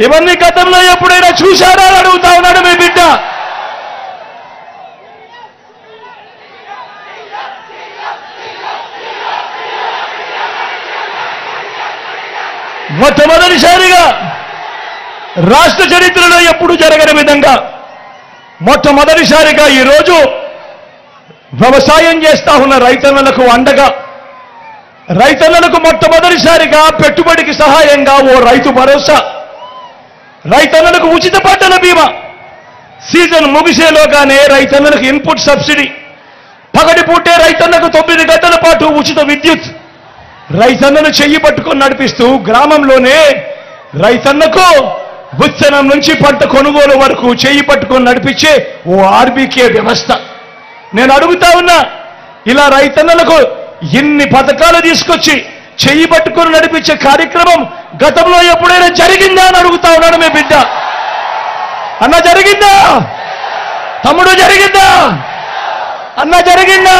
ఇవన్నీ గతంలో ఎప్పుడైనా చూశారా అని అడుగుతా ఉన్నాడు మీ బిడ్డ. మొట్టమొదటిసారిగా రాష్ట్ర చరిత్రలో ఎప్పుడు జరగని విధంగా మొట్టమొదటిసారిగా ఈరోజు వ్యవసాయం చేస్తా ఉన్న రైతన్నలకు అండగా, రైతన్నలకు మొట్టమొదటిసారిగా పెట్టుబడికి సహాయంగా ఓ రైతు భరోసా, రైతన్నలకు ఉచిత పంటల బీమా, సీజన్ ముగిసేలోగానే రైతన్నలకు ఇన్పుట్ సబ్సిడీ, పగటిపూటే రైతన్నకు 9 గంటల పాటు ఉచిత విద్యుత్, రైతన్నను చెయ్యి పట్టుకొని నడిపిస్తూ గ్రామంలోనే రైతన్నకు విత్తనం నుంచి పంట కొనుగోలు వరకు చెయ్యి పట్టుకొని నడిపించే ఓ ఆర్బీకే వ్యవస్థ. నేను అడుగుతా ఉన్నా, ఇలా రైతన్నలకు ఇన్ని పథకాలు తీసుకొచ్చి చెయ్యి పట్టుకొని నడిపించే కార్యక్రమం గతంలో ఎప్పుడైనా జరిగిందా అని అడుగుతా ఉన్నాడు మీ బిడ్డ. అన్న జరిగిందా? తమ్ముడు జరిగిందా? అన్న జరిగిందా?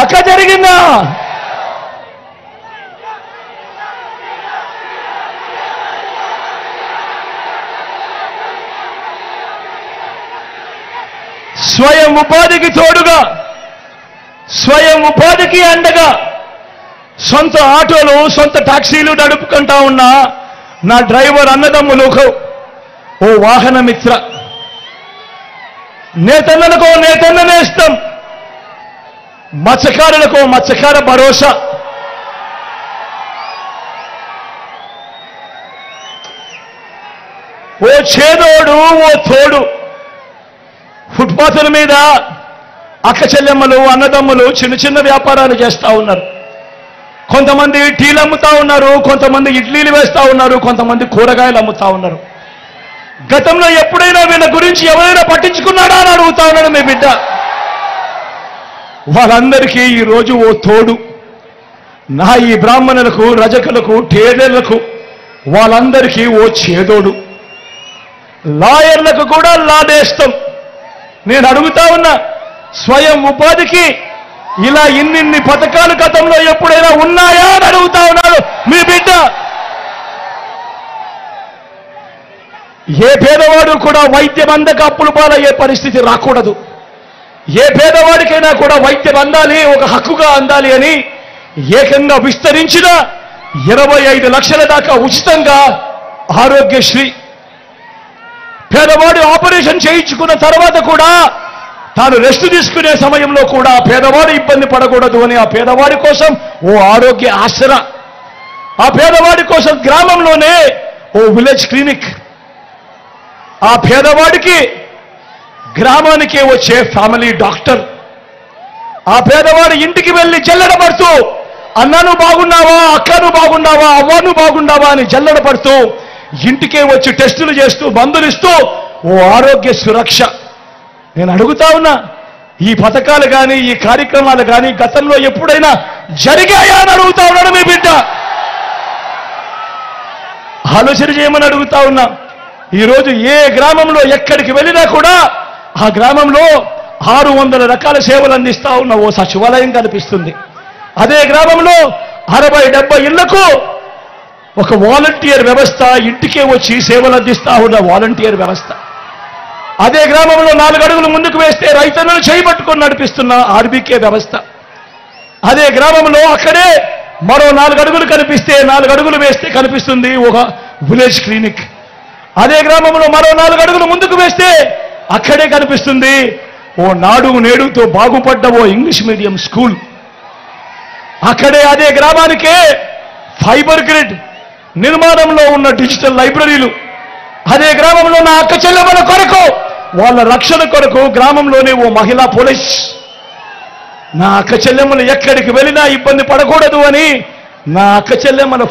అక్క జరిగిందా? స్వయం ఉపాధికి తోడుగా, స్వయం ఉపాధికి అండగా సొంత ఆటోలు, సొంత టాక్సీలు నడుపుకుంటా ఉన్న నా డ్రైవర్ అన్నదమ్ములకు ఓ వాహన మిత్ర, నేతన్నలకు నేతన్న నేస్తం, మత్స్యకారులకు మత్స్యకార భరోసా, ఓ చేదోడు ఓ తోడు. ఫుట్పాత్ల మీద అక్క చెల్లెమ్మలు, అన్నదమ్ములు చిన్న చిన్న వ్యాపారాలు చేస్తూ ఉన్నారు. కొంతమంది టీలు అమ్ముతా ఉన్నారు, కొంతమంది ఇడ్లీలు వేస్తూ ఉన్నారు, కొంతమంది కూరగాయలు అమ్ముతా ఉన్నారు. గతంలో ఎప్పుడైనా వీళ్ళ గురించి ఎవరైనా పట్టించుకున్నాడా అని అడుగుతా ఉన్నాడు మీ బిడ్డ. వాళ్ళందరికీ ఈరోజు ఓ తోడు. నా ఈ బ్రాహ్మణులకు, రజకులకు, టేలర్లకు వాళ్ళందరికీ ఓ చేదోడు. లాయర్లకు కూడా లాదేస్తాం. నేను అడుగుతా ఉన్నా, స్వయం ఉపాధికి ఇలా ఇన్ని పథకాలు గతంలో ఎప్పుడైనా ఉన్నాయా అని అడుగుతా ఉన్నాడు మీ బిడ్డ. ఏ పేదవాడు కూడా వైద్యం అందక అప్పుల పాలయ్యే పరిస్థితి రాకూడదు. ఏ పేదవాడికైనా కూడా వైద్యం అందాలి, ఒక హక్కుగా అందాలి అని ఏకంగా విస్తరించిన 25 లక్షల దాకా ఉచితంగా ఆరోగ్యశ్రీ. పేదవాడు ఆపరేషన్ చేయించుకున్న తర్వాత కూడా తాను రెస్ట్ తీసుకునే సమయంలో కూడా పేదవాడు ఇబ్బంది పడకూడదు అని ఆ పేదవాడి కోసం ఓ ఆరోగ్య ఆసరా, ఆ పేదవాడి కోసం గ్రామంలోనే ఓ విలేజ్ క్లినిక్, ఆ పేదవాడికి గ్రామానికి వచ్చే ఫ్యామిలీ డాక్టర్, ఆ పేదవాడి ఇంటికి వెళ్ళి జల్లెడపడుతూ అన్నను బాగున్నావా, అక్కను బాగున్నావా, అవ్వను బాగున్నావా అని జల్లెడపడుతూ ఇంటికే వచ్చి టెస్టులు చేస్తూ మందులు ఇస్తూ ఓ ఆరోగ్య సురక్ష. నేను అడుగుతా ఉన్నా, ఈ పథకాలు కానీ ఈ కార్యక్రమాలు కానీ గతంలో ఎప్పుడైనా జరిగాయా అని అడుగుతా ఉన్నాడు మీ బిడ్డ. ఆలోచన చేయమని అడుగుతా ఉన్నా. ఈరోజు ఏ గ్రామంలో ఎక్కడికి వెళ్ళినా కూడా ఆ గ్రామంలో 600 రకాల సేవలు అందిస్తా ఉన్న ఓ సచివాలయం కనిపిస్తుంది. అదే గ్రామంలో 60-70 ఇళ్లకు ఒక వాలంటీర్ వ్యవస్థ, ఇంటికే వచ్చి సేవలు అందిస్తా ఉన్న వాలంటీర్ వ్యవస్థ. అదే గ్రామంలో 4 అడుగులు ముందుకు వేస్తే రైతన్నలు చేయబట్టుకొని నడిపిస్తున్న ఆర్బీకే వ్యవస్థ. అదే గ్రామంలో అక్కడే మరో 4 అడుగులు కనిపిస్తే 4 అడుగులు వేస్తే కనిపిస్తుంది ఒక విలేజ్ క్లినిక్. అదే గ్రామంలో మరో 4 అడుగులు ముందుకు వేస్తే అక్కడే కనిపిస్తుంది ఓ నాడు నేడుతో బాగుపడ్డ ఓ ఇంగ్లీష్ మీడియం స్కూల్. అక్కడే అదే గ్రామానికే ఫైబర్ గ్రిడ్ నిర్మాణంలో ఉన్న డిజిటల్ లైబ్రరీలు. అదే గ్రామంలో నా అక్క చెల్లెమ్మల కొరకు, వాళ్ళ రక్షణ కొరకు గ్రామంలోనే ఓ మహిళా పోలీస్. నా అక్క చెల్లెమ్మలు ఎక్కడికి వెళ్ళినా ఇబ్బంది పడకూడదు అని నా అక్క చెల్లెమ్మల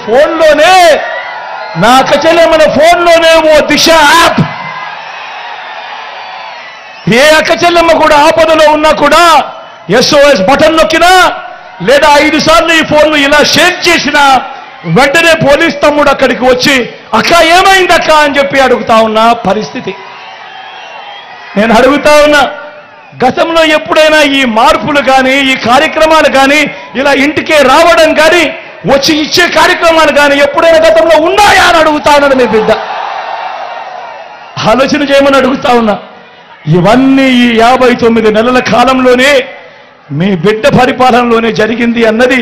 ఫోన్లోనే ఓ దిశ యాప్. ఏ అక్క చెల్లెమ్మ కూడా ఆపదలో ఉన్నా కూడా SOS బటన్ నొక్కినా లేదా 5 సార్లు ఈ ఫోన్లు ఇలా షేక్ చేసినా వెంటనే పోలీస్ తమ్ముడు అక్కడికి వచ్చి అక్క ఏమైంది అక్క అని చెప్పి అడుగుతా ఉన్న పరిస్థితి. నేను అడుగుతా ఉన్నా, గతంలో ఎప్పుడైనా ఈ మార్పులు కానీ ఈ కార్యక్రమాలు కానీ ఇలా ఇంటికే రావడం కానీ వచ్చి ఇచ్చే కార్యక్రమాలు కానీ ఎప్పుడైనా గతంలో ఉన్నాయా అని అడుగుతా ఉన్నాడు మీ బిడ్డ. ఆలోచన చేయమని అడుగుతా ఉన్నా. ఇవన్నీ ఈ 59 నెలల కాలంలోనే మీ బిడ్డ పరిపాలనలోనే జరిగింది అన్నది